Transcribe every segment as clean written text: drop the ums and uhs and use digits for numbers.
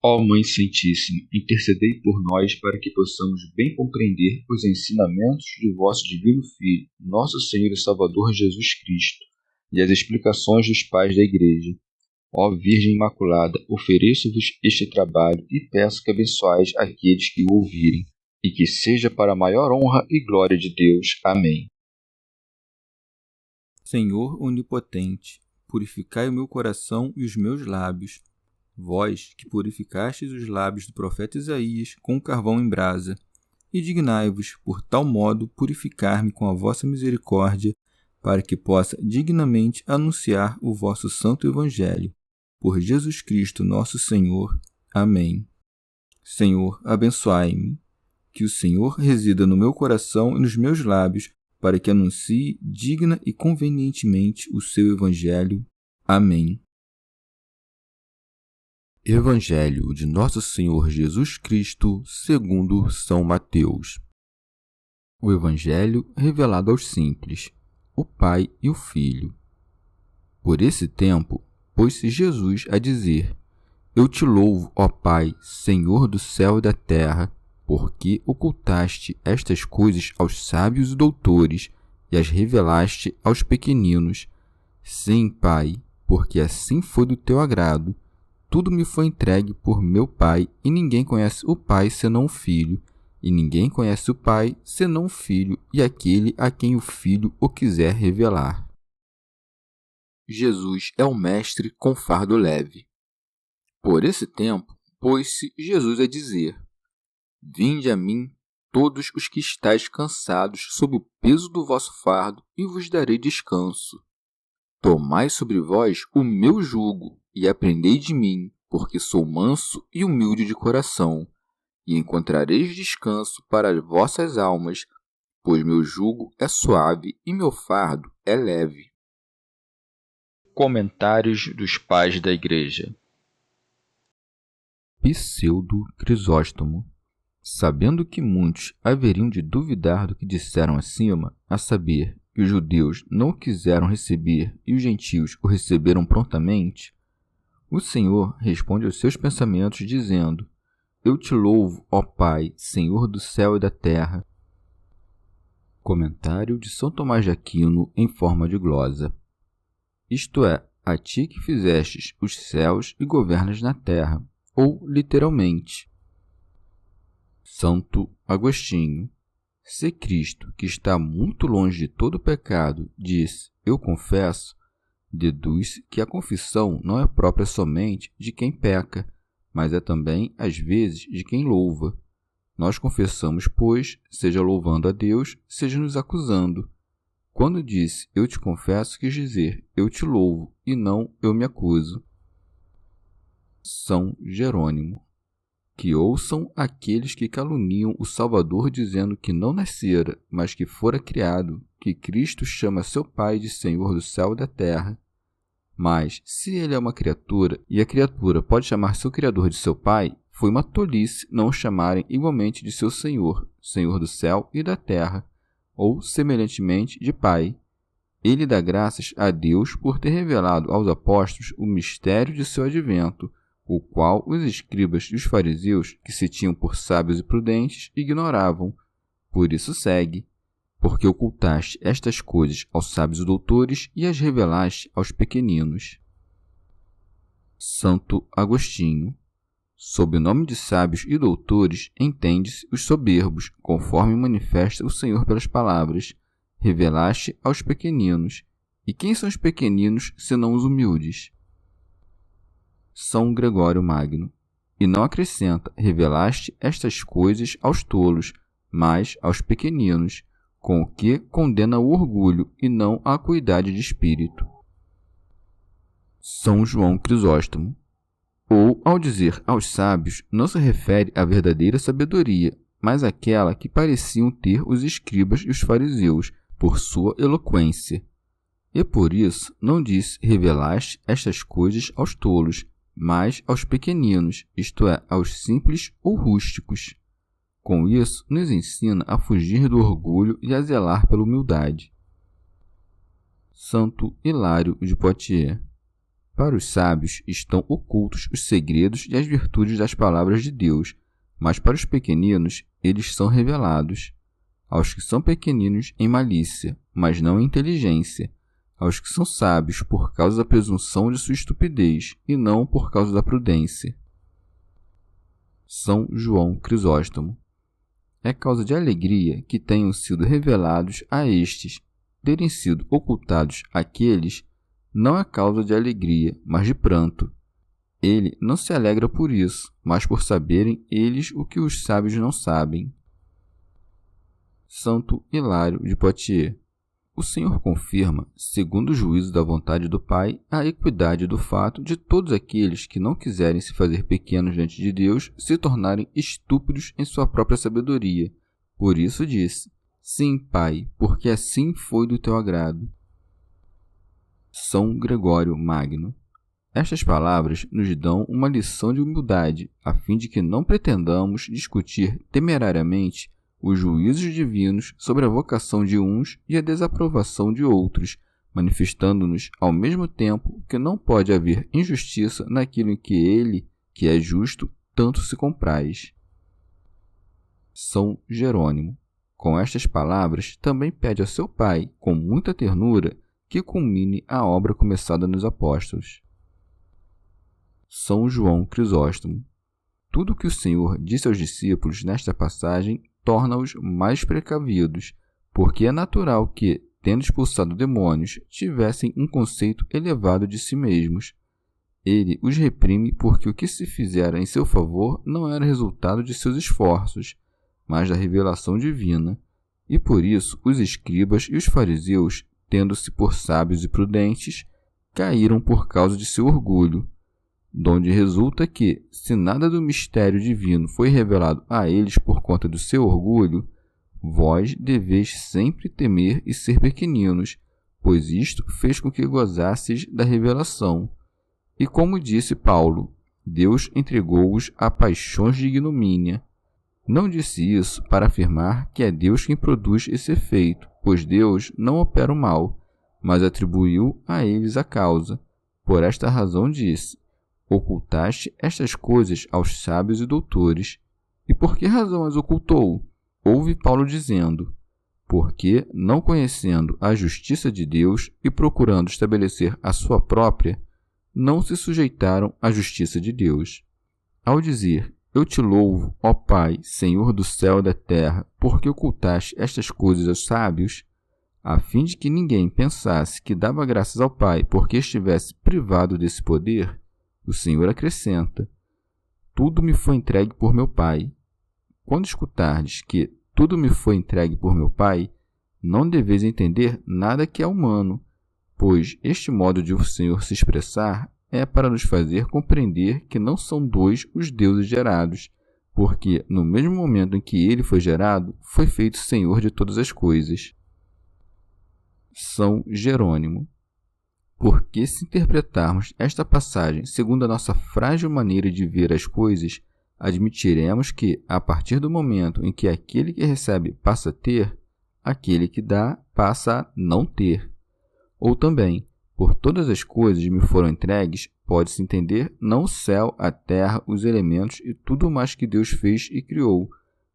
Ó Mãe Santíssima, intercedei por nós para que possamos bem compreender os ensinamentos de vosso Divino Filho, nosso Senhor e Salvador Jesus Cristo, e as explicações dos pais da Igreja. Ó Virgem Imaculada, ofereço-vos este trabalho e peço que abençoais aqueles que o ouvirem, e que seja para a maior honra e glória de Deus. Amém. Senhor onipotente, purificai o meu coração e os meus lábios. Vós, que purificastes os lábios do profeta Isaías com carvão em brasa, e dignai-vos, por tal modo, purificar-me com a vossa misericórdia, para que possa dignamente anunciar o vosso santo Evangelho. Por Jesus Cristo nosso Senhor. Amém. Senhor, abençoai-me. Que o Senhor resida no meu coração e nos meus lábios, para que anuncie digna e convenientemente o seu Evangelho. Amém. Evangelho de Nosso Senhor Jesus Cristo, segundo São Mateus. O Evangelho revelado aos simples, o Pai e o Filho. Por esse tempo, pôs-se Jesus a dizer: Eu te louvo, ó Pai, Senhor do céu e da terra, porque ocultaste estas coisas aos sábios e doutores e as revelaste aos pequeninos. Sim, Pai, porque assim foi do teu agrado. Tudo me foi entregue por meu Pai, e ninguém conhece o Pai senão o Filho, e ninguém conhece o Pai senão o Filho e aquele a quem o Filho o quiser revelar. Jesus é o Mestre com fardo leve. Por esse tempo, pôs-se Jesus a dizer: Vinde a mim, todos os que estáis cansados sob o peso do vosso fardo, e vos darei descanso. Tomai sobre vós o meu jugo, e aprendei de mim, porque sou manso e humilde de coração, e encontrareis descanso para as vossas almas, pois meu jugo é suave e meu fardo é leve. Comentários dos Pais da Igreja. Pseudo Crisóstomo. Sabendo que muitos haveriam de duvidar do que disseram acima, a saber, que os judeus não o quiseram receber e os gentios o receberam prontamente, o Senhor responde aos seus pensamentos, dizendo: Eu te louvo, ó Pai, Senhor do céu e da terra. Comentário de São Tomás de Aquino em forma de glosa. Isto é, a ti que fizestes os céus e governas na terra, ou, literalmente. Santo Agostinho. Se Cristo, que está muito longe de todo pecado, diz: Eu confesso, deduz que a confissão não é própria somente de quem peca, mas é também, às vezes, de quem louva. Nós confessamos, pois, seja louvando a Deus, seja nos acusando. Quando disse eu te confesso, quis dizer eu te louvo, e não eu me acuso. São Jerônimo. Que ouçam aqueles que caluniam o Salvador dizendo que não nascera, mas que fora criado, que Cristo chama seu Pai de Senhor do céu e da terra. Mas, se ele é uma criatura, e a criatura pode chamar seu Criador de seu Pai, foi uma tolice não o chamarem igualmente de seu Senhor, Senhor do céu e da terra, ou, semelhantemente, de Pai. Ele dá graças a Deus por ter revelado aos apóstolos o mistério de seu advento, o qual os escribas e os fariseus, que se tinham por sábios e prudentes, ignoravam. Por isso segue: porque ocultaste estas coisas aos sábios e doutores e as revelaste aos pequeninos. Santo Agostinho. Sob o nome de sábios e doutores, entende-se os soberbos, conforme manifesta o Senhor pelas palavras: revelaste aos pequeninos. E quem são os pequeninos, senão os humildes? São Gregório Magno. E não acrescenta: revelaste estas coisas aos tolos, mas aos pequeninos, com o que condena o orgulho e não a acuidade de espírito. São João Crisóstomo. Ou, ao dizer aos sábios, não se refere à verdadeira sabedoria, mas àquela que pareciam ter os escribas e os fariseus, por sua eloquência. E por isso não diz revelaste estas coisas aos tolos, mas aos pequeninos, isto é, aos simples ou rústicos. Com isso, nos ensina a fugir do orgulho e a zelar pela humildade. Santo Hilário de Poitiers. Para os sábios estão ocultos os segredos e as virtudes das palavras de Deus, mas para os pequeninos eles são revelados. Aos que são pequeninos em malícia, mas não em inteligência. Aos que são sábios por causa da presunção de sua estupidez, e não por causa da prudência. São João Crisóstomo. É causa de alegria que tenham sido revelados a estes, terem sido ocultados àqueles, não é causa de alegria, mas de pranto. Ele não se alegra por isso, mas por saberem eles o que os sábios não sabem. Santo Hilário de Poitiers. O Senhor confirma, segundo o juízo da vontade do Pai, a equidade do fato de todos aqueles que não quiserem se fazer pequenos diante de Deus se tornarem estúpidos em sua própria sabedoria. Por isso disse: Sim, Pai, porque assim foi do teu agrado. São Gregório Magno. Estas palavras nos dão uma lição de humildade, a fim de que não pretendamos discutir temerariamente os juízos divinos sobre a vocação de uns e a desaprovação de outros, manifestando-nos ao mesmo tempo que não pode haver injustiça naquilo em que ele, que é justo, tanto se compraz. São Jerônimo. Com estas palavras, também pede a seu pai, com muita ternura, que culmine a obra começada nos apóstolos. São João Crisóstomo. Tudo o que o Senhor disse aos discípulos nesta passagem torna-os mais precavidos, porque é natural que, tendo expulsado demônios, tivessem um conceito elevado de si mesmos. Ele os reprime porque o que se fizera em seu favor não era resultado de seus esforços, mas da revelação divina, e por isso os escribas e os fariseus, tendo-se por sábios e prudentes, caíram por causa de seu orgulho, donde resulta que, se nada do mistério divino foi revelado a eles por conta do seu orgulho, vós deveis sempre temer e ser pequeninos, pois isto fez com que gozasseis da revelação. E como disse Paulo, Deus entregou-os a paixões de ignomínia. Não disse isso para afirmar que é Deus quem produz esse efeito, pois Deus não opera o mal, mas atribuiu a eles a causa. Por esta razão disse: ocultaste estas coisas aos sábios e doutores. E por que razão as ocultou? Ouve Paulo dizendo: porque, não conhecendo a justiça de Deus e procurando estabelecer a sua própria, não se sujeitaram à justiça de Deus. Ao dizer: eu te louvo, ó Pai, Senhor do céu e da terra, porque ocultaste estas coisas aos sábios, a fim de que ninguém pensasse que dava graças ao Pai porque estivesse privado desse poder, o Senhor acrescenta: tudo me foi entregue por meu Pai. Quando escutardes que tudo me foi entregue por meu Pai, não deveis entender nada que é humano, pois este modo de o Senhor se expressar é para nos fazer compreender que não são dois os deuses gerados, porque no mesmo momento em que ele foi gerado, foi feito Senhor de todas as coisas. São Jerônimo. Porque se interpretarmos esta passagem segundo a nossa frágil maneira de ver as coisas, admitiremos que, a partir do momento em que aquele que recebe passa a ter, aquele que dá passa a não ter. Ou também, por todas as coisas me foram entregues, pode-se entender não o céu, a terra, os elementos e tudo mais que Deus fez e criou,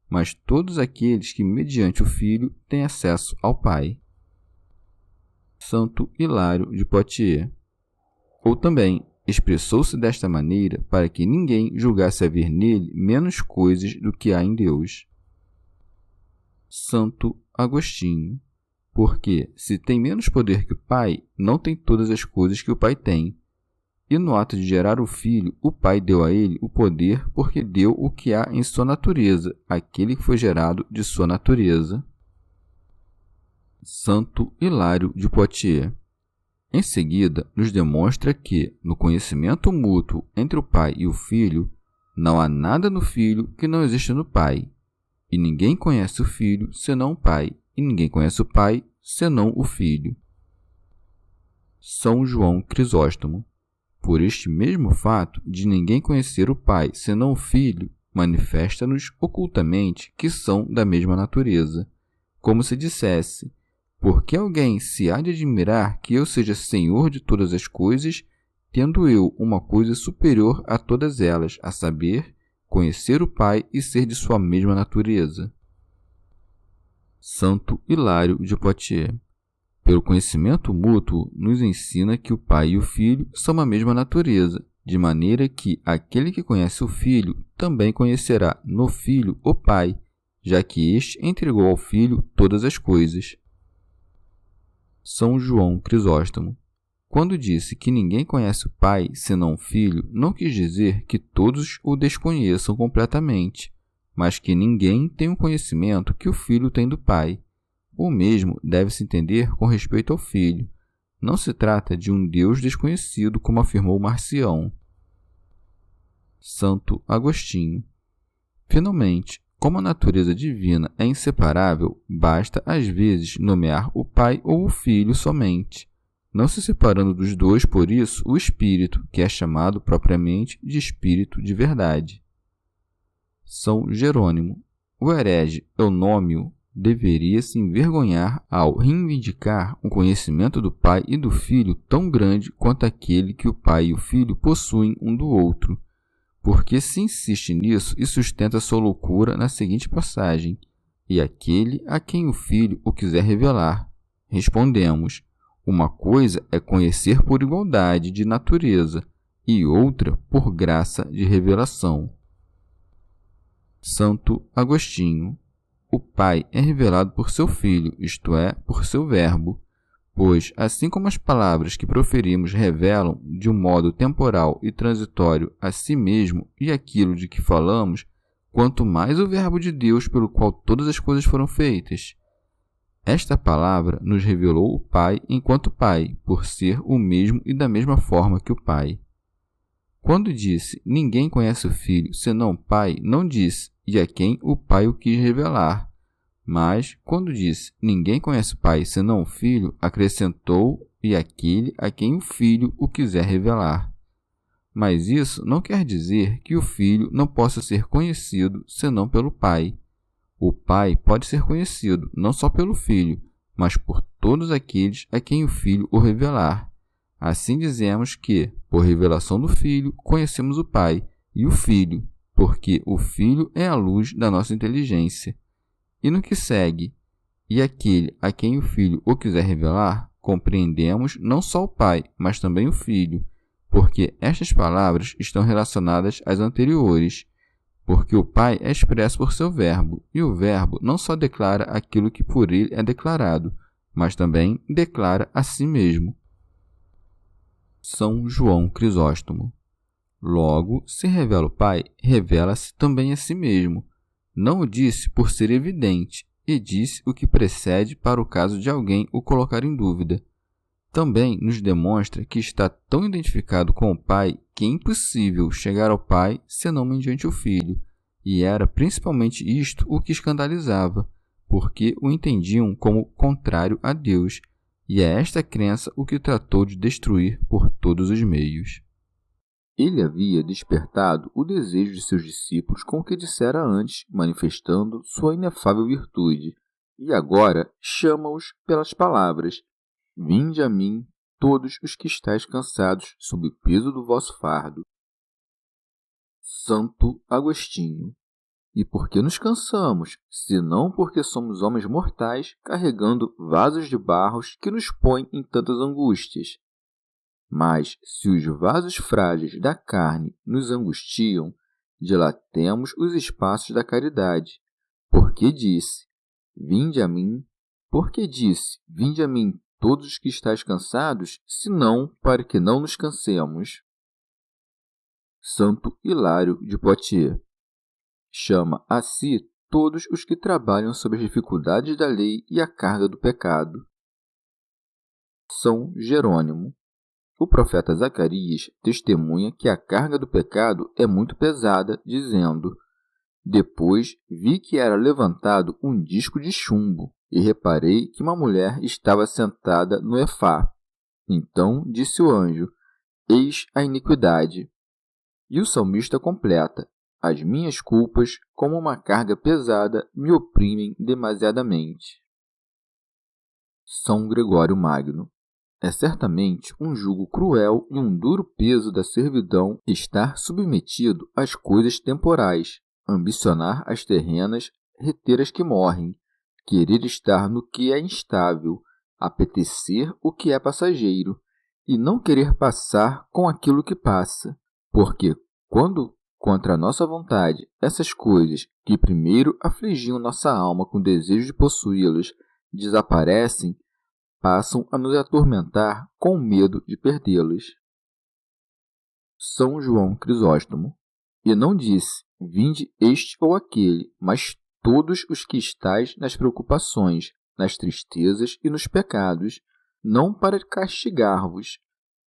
mas todos aqueles que, mediante o Filho, têm acesso ao Pai. Santo Hilário de Poitiers. Ou também, expressou-se desta maneira para que ninguém julgasse haver nele menos coisas do que há em Deus. Santo Agostinho. Porque, se tem menos poder que o Pai, não tem todas as coisas que o Pai tem. E no ato de gerar o Filho, o Pai deu a ele o poder porque deu o que há em sua natureza, aquele que foi gerado de sua natureza. Santo Hilário de Poitiers. Em seguida, nos demonstra que, no conhecimento mútuo entre o Pai e o Filho, não há nada no Filho que não existe no Pai, e ninguém conhece o Filho senão o Pai, e ninguém conhece o Pai senão o Filho. São João Crisóstomo. Por este mesmo fato de ninguém conhecer o Pai senão o Filho, manifesta-nos ocultamente que são da mesma natureza, como se dissesse: porque alguém se há de admirar que eu seja Senhor de todas as coisas tendo eu uma coisa superior a todas elas, a saber, conhecer o Pai e ser de sua mesma natureza. Santo Hilário de Poitiers. Pelo conhecimento mútuo, nos ensina que o Pai e o Filho são a mesma natureza, de maneira que aquele que conhece o Filho também conhecerá no Filho o Pai, já que este entregou ao Filho todas as coisas. São João Crisóstomo. Quando disse que ninguém conhece o Pai senão o Filho, não quis dizer que todos o desconheçam completamente, mas que ninguém tem o conhecimento que o Filho tem do Pai. O mesmo deve-se entender com respeito ao Filho. Não se trata de um Deus desconhecido, como afirmou Marcião. Santo Agostinho. Finalmente, como a natureza divina é inseparável, basta às vezes nomear o Pai ou o Filho somente, não se separando dos dois, por isso, o Espírito, que é chamado propriamente de Espírito de verdade. São Jerônimo. O herege Eunômio deveria se envergonhar ao reivindicar um conhecimento do Pai e do Filho tão grande quanto aquele que o Pai e o Filho possuem um do outro, porque se insiste nisso e sustenta sua loucura na seguinte passagem: e aquele a quem o Filho o quiser revelar. Respondemos: uma coisa é conhecer por igualdade de natureza e outra por graça de revelação. Santo Agostinho. O Pai é revelado por seu Filho, isto é, por seu Verbo, pois, assim como as palavras que proferimos revelam de um modo temporal e transitório a si mesmo e aquilo de que falamos, quanto mais o Verbo de Deus pelo qual todas as coisas foram feitas. Esta palavra nos revelou o Pai enquanto Pai, por ser o mesmo e da mesma forma que o Pai. Quando disse, ninguém conhece o Filho senão o Pai, não disse, e a quem o Pai o quis revelar. Mas, quando disse, ninguém conhece o Pai senão o Filho, acrescentou, e aquele a quem o Filho o quiser revelar. Mas isso não quer dizer que o Filho não possa ser conhecido senão pelo Pai. O Pai pode ser conhecido não só pelo Filho, mas por todos aqueles a quem o Filho o revelar. Assim dizemos que, por revelação do Filho, conhecemos o Pai e o Filho, porque o Filho é a luz da nossa inteligência. E no que segue, e aquele a quem o Filho o quiser revelar, compreendemos não só o Pai, mas também o Filho, porque estas palavras estão relacionadas às anteriores, porque o Pai é expresso por seu Verbo, e o Verbo não só declara aquilo que por ele é declarado, mas também declara a si mesmo. São João Crisóstomo. Logo, se revela o Pai, revela-se também a si mesmo. Não o disse por ser evidente, e disse o que precede para o caso de alguém o colocar em dúvida. Também nos demonstra que está tão identificado com o Pai que é impossível chegar ao Pai senão mediante o Filho, e era principalmente isto o que escandalizava, porque o entendiam como contrário a Deus, e é esta crença o que tratou de destruir por todos os meios. Ele havia despertado o desejo de seus discípulos com o que dissera antes, manifestando sua inefável virtude, e agora chama-os pelas palavras: vinde a mim, todos os que estáis cansados sob o peso do vosso fardo. Santo Agostinho. E por que nos cansamos, senão porque somos homens mortais, carregando vasos de barros que nos põem em tantas angústias? Mas, se os vasos frágeis da carne nos angustiam, dilatemos os espaços da caridade. Porque disse, vinde a mim, todos os que estáis cansados, senão para que não nos cansemos. Santo Hilário de Poitiers. Chama a si todos os que trabalham sob as dificuldades da lei e a carga do pecado. São Jerônimo. O profeta Zacarias testemunha que a carga do pecado é muito pesada, dizendo: depois vi que era levantado um disco de chumbo, e reparei que uma mulher estava sentada no efá. Então disse o anjo: eis a iniquidade. E o salmista completa: as minhas culpas, como uma carga pesada, me oprimem demasiadamente. São Gregório Magno. É certamente um jugo cruel e um duro peso da servidão estar submetido às coisas temporais, ambicionar as terrenas, reter as que morrem, querer estar no que é instável, apetecer o que é passageiro, e não querer passar com aquilo que passa, porque quando, contra a nossa vontade, essas coisas que primeiro afligiam nossa alma com o desejo de possuí-las desaparecem, passam a nos atormentar com medo de perdê-las. São João Crisóstomo. E não disse, vinde este ou aquele, mas todos os que estáis nas preocupações, nas tristezas e nos pecados, não para castigar-vos,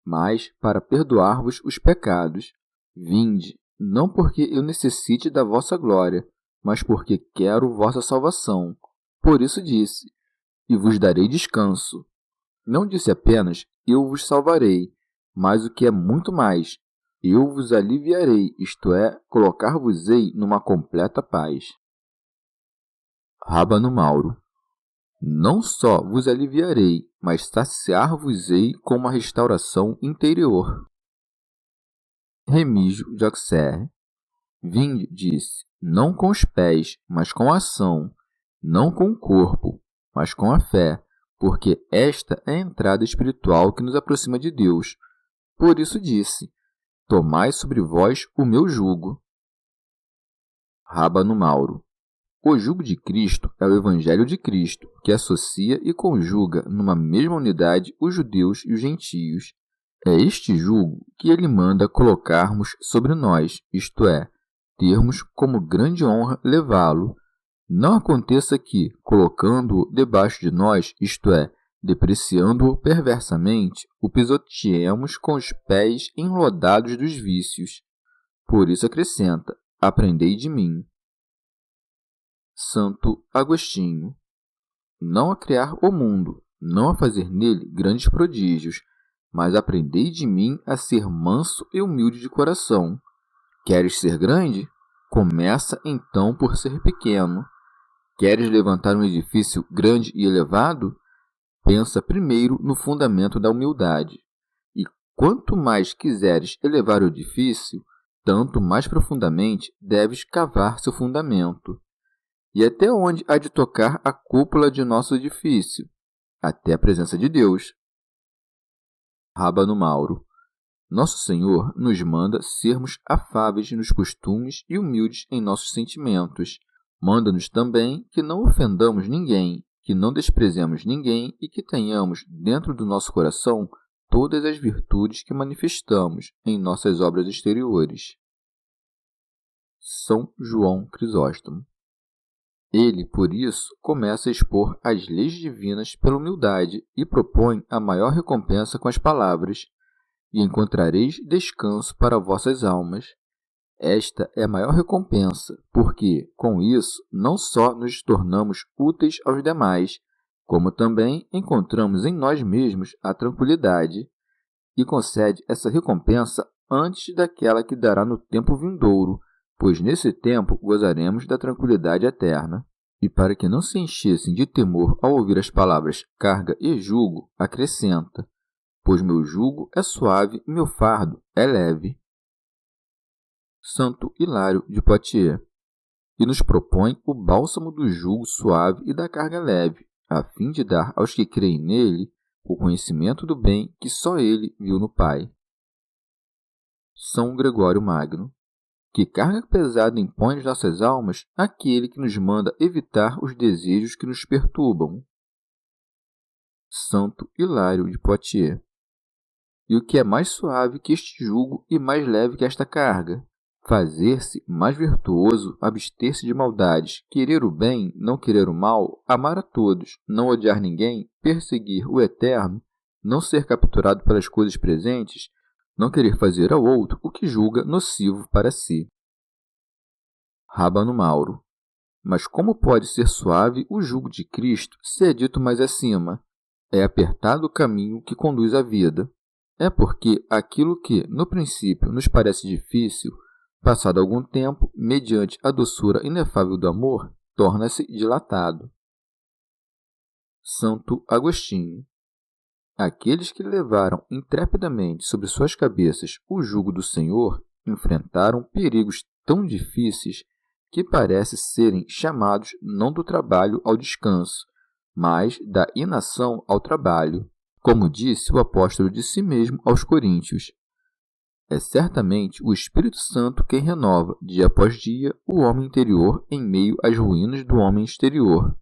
mas para perdoar-vos os pecados. Vinde, não porque eu necessite da vossa glória, mas porque quero vossa salvação. Por isso disse, e vos darei descanso. Não disse apenas, eu vos salvarei, mas o que é muito mais, eu vos aliviarei, isto é, colocar-vos-ei numa completa paz. Rábano Mauro. Não só vos aliviarei, mas saciar-vos-ei com uma restauração interior. Remígio de Auxerre. Vinde, disse, não com os pés, mas com a ação, não com o corpo, mas com a fé, porque esta é a entrada espiritual que nos aproxima de Deus. Por isso disse, tomai sobre vós o meu jugo. Rábano Mauro. O jugo de Cristo é o Evangelho de Cristo, que associa e conjuga numa mesma unidade os judeus e os gentios. É este jugo que ele manda colocarmos sobre nós, isto é, termos como grande honra levá-lo. Não aconteça que, colocando-o debaixo de nós, isto é, depreciando-o perversamente, o pisoteemos com os pés enlodados dos vícios. Por isso acrescenta, aprendei de mim. Santo Agostinho. Não a criar o mundo, não a fazer nele grandes prodígios, mas aprendei de mim a ser manso e humilde de coração. Queres ser grande? Começa então por ser pequeno. Queres levantar um edifício grande e elevado? Pensa primeiro no fundamento da humildade. E quanto mais quiseres elevar o edifício, tanto mais profundamente deves cavar seu fundamento. E até onde há de tocar a cúpula de nosso edifício? Até a presença de Deus. Rábano Mauro. Nosso Senhor nos manda sermos afáveis nos costumes e humildes em nossos sentimentos. Manda-nos também que não ofendamos ninguém, que não desprezemos ninguém e que tenhamos dentro do nosso coração todas as virtudes que manifestamos em nossas obras exteriores. São João Crisóstomo. Ele, por isso, começa a expor as leis divinas pela humildade e propõe a maior recompensa com as palavras: e encontrareis descanso para vossas almas. Esta é a maior recompensa, porque, com isso, não só nos tornamos úteis aos demais, como também encontramos em nós mesmos a tranquilidade, e concede essa recompensa antes daquela que dará no tempo vindouro, pois nesse tempo gozaremos da tranquilidade eterna. E para que não se enchessem de temor ao ouvir as palavras carga e jugo, acrescenta, pois meu jugo é suave e meu fardo é leve. Santo Hilário de Poitiers. E nos propõe o bálsamo do jugo suave e da carga leve, a fim de dar aos que creem nele o conhecimento do bem que só ele viu no Pai. São Gregório Magno. Que carga pesada impõe às nossas almas aquele que nos manda evitar os desejos que nos perturbam. Santo Hilário de Poitiers. E o que é mais suave que este jugo e mais leve que esta carga? Fazer-se mais virtuoso, abster-se de maldades, querer o bem, não querer o mal, amar a todos, não odiar ninguém, perseguir o eterno, não ser capturado pelas coisas presentes, não querer fazer ao outro o que julga nocivo para si. Rábano Mauro. Mas como pode ser suave o jugo de Cristo, se é dito mais acima? É apertado o caminho que conduz à vida. É porque aquilo que, no princípio, nos parece difícil, passado algum tempo, mediante a doçura inefável do amor, torna-se dilatado. Santo Agostinho. Aqueles que levaram intrepidamente sobre suas cabeças o jugo do Senhor enfrentaram perigos tão difíceis que parece serem chamados não do trabalho ao descanso, mas da inação ao trabalho, como disse o apóstolo de si mesmo aos Coríntios. É certamente o Espírito Santo quem renova, dia após dia, o homem interior em meio às ruínas do homem exterior.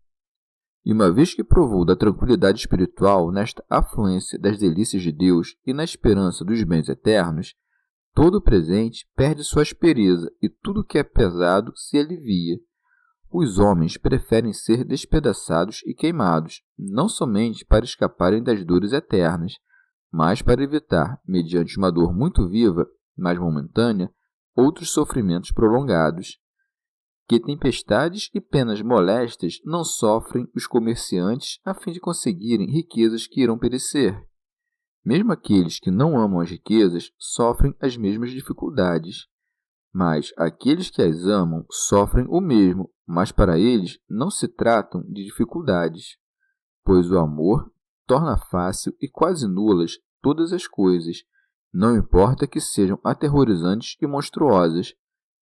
E uma vez que provou da tranquilidade espiritual nesta afluência das delícias de Deus e na esperança dos bens eternos, todo o presente perde sua aspereza e tudo que é pesado se alivia. Os homens preferem ser despedaçados e queimados, não somente para escaparem das dores eternas, mas para evitar, mediante uma dor muito viva, mas momentânea, outros sofrimentos prolongados. Que tempestades e penas molestas não sofrem os comerciantes a fim de conseguirem riquezas que irão perecer? Mesmo aqueles que não amam as riquezas sofrem as mesmas dificuldades. Mas aqueles que as amam sofrem o mesmo, mas para eles não se tratam de dificuldades, pois o amor torna fácil e quase nulas todas as coisas, não importa que sejam aterrorizantes e monstruosas.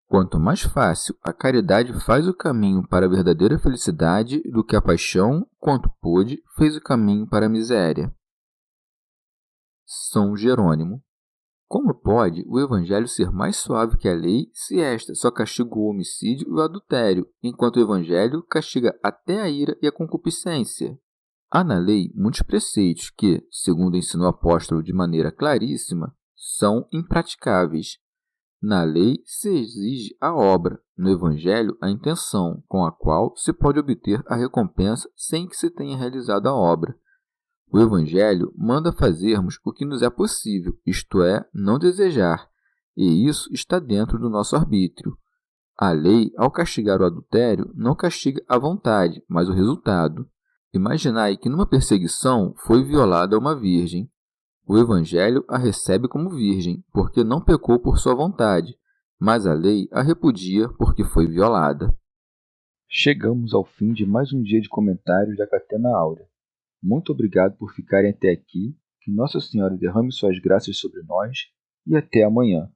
Quanto mais fácil a caridade faz o caminho para a verdadeira felicidade do que a paixão, quanto pôde, fez o caminho para a miséria. São Jerônimo. Como pode o Evangelho ser mais suave que a lei se esta só castiga o homicídio e o adultério, enquanto o Evangelho castiga até a ira e a concupiscência? Há na lei muitos preceitos que, segundo ensinou o apóstolo de maneira claríssima, são impraticáveis. Na lei se exige a obra, no Evangelho a intenção, com a qual se pode obter a recompensa sem que se tenha realizado a obra. O Evangelho manda fazermos o que nos é possível, isto é, não desejar, e isso está dentro do nosso arbítrio. A lei, ao castigar o adultério, não castiga a vontade, mas o resultado. Imaginai que numa perseguição foi violada uma virgem. O Evangelho a recebe como virgem, porque não pecou por sua vontade, mas a lei a repudia porque foi violada. Chegamos ao fim de mais um dia de comentários da Catena Áurea. Muito obrigado por ficarem até aqui, que Nossa Senhora derrame suas graças sobre nós e até amanhã.